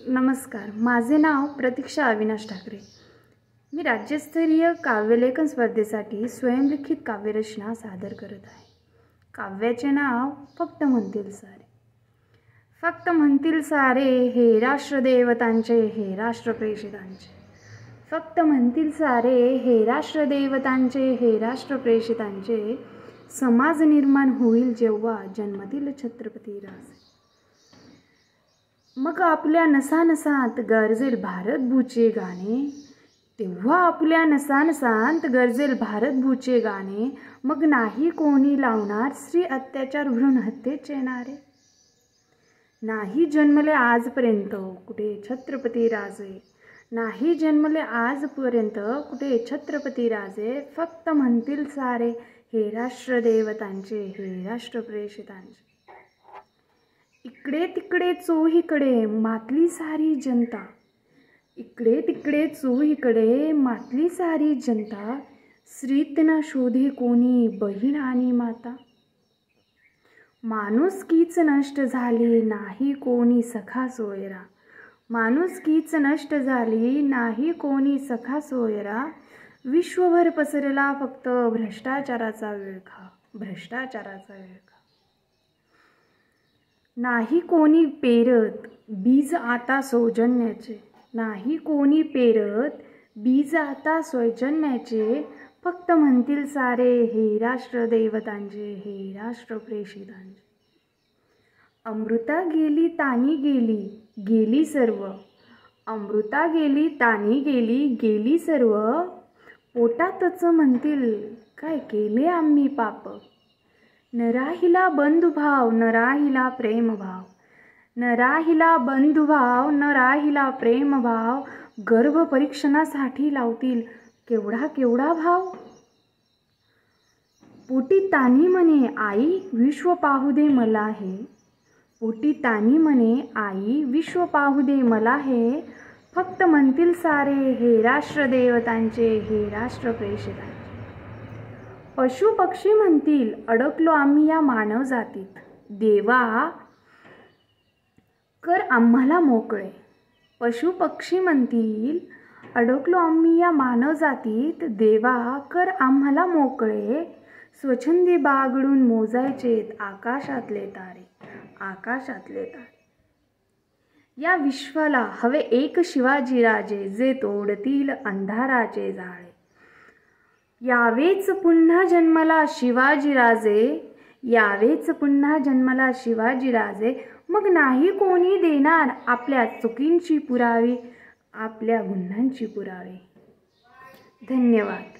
नमस्कार, माझे नाव प्रतीक्षा अविनाश ठाकरे। मी राज्यस्तरीय काव्यलेखन स्पर्धेसाठी स्वयंलिखित काव्यरचना सादर करत आहे। काव्याचे नाव फक्त म्हणतील सारे। फक्त म्हणतील सारे हे राष्ट्रदेवतांचे, हे राष्ट्रप्रेषितांचे। फक्त म्हणतील सारे हे राष्ट्रदेवतांचे, हे राष्ट्रप्रेषितांचे। समाज निर्माण होईल जेव्हा जन्मतील छत्रपती राजे। मग आपल्या नसानसांत गरजेल भारतभूचे गाणे, तेव्हा आपल्या नसानसांत गरजेल भारतभूचे गाणे। मग नाही कोणी लावणार स्त्री अत्याचार भ्रूण हत्येचे नारे। नाही जन्मले आजपर्यंत कुठे छत्रपती राजे, नाही जन्मले आजपर्यंत कुठे छत्रपती राजे। फक्त म्हणतील सारे हे राष्ट्रदेवतांचे, हे राष्ट्रप्रेषितांचे। इकडे तिकडे चोहीकडे मातली सारी जनता, इकडे तिकडे चोहीकडे मातली सारी जनता। स्त्रीत न शोधे कोणी बहीण आणि माता। माणुसकीच नष्ट झाली नाही कोणी सखा सोयरा, माणुसकीच नष्ट झाली नाही कोणी सखा सोयरा। विश्वभर पसरला फक्त भ्रष्टाचाराचा विळखा, भ्रष्टाचाराचा विळखा। नाही कोणी पेरत बीज आता सौजन्याचे, नाही कोणी पेरत बीज आता सौजन्याचे। फक्त म्हणतील सारे हे राष्ट्रदेवतांचे, हे राष्ट्रप्रेषितांचे। अमृता गेली तानी गेली, गेली सर्व। अमृता गेली तानी गेली, गेली सर्व। पोटातच म्हणतील काय केले आम्ही पाप। न राहिला बंधुभाव, न राहिला प्रेमभाव, न राहिला बंधुभाव, न राहिला प्रेमभाव। गर्भ परीक्षणासाठी लावतील केवढा केवढा भाव। पोटी तानी म्हणे आई विश्व पाहू दे मला हे, पोटी तानी म्हणे आई विश्व पाहू दे मला हे। फक्त म्हणतील सारे हे राष्ट्रदेवतांचे, हे राष्ट्रप्रेषितांचे। पशु पक्षी म्हणतील अडकलो आम्ही या मानव जातीत, देवा कर आम्हाला मोकळे। पशु पक्षी म्हणतील अडकलो आम्ही या मानव जातीत, देवा कर आम्हाला मोकळे। स्वच्छंदी बागडून मोजायचेत आकाशातले तारे, आकाशातले तारे। या विश्वाला हवे एक शिवाजीराजे, जे तोडतील अंधाराचे जाळे। यावेच पुन्हा जन्मला शिवाजीराजे, यावेच पुन्हा जन्मला शिवाजीराजे। मग नाही कोणी देणार आपल्या चुकींची पुरावे, आपल्या गुन्ह्यांची पुरावे। धन्यवाद।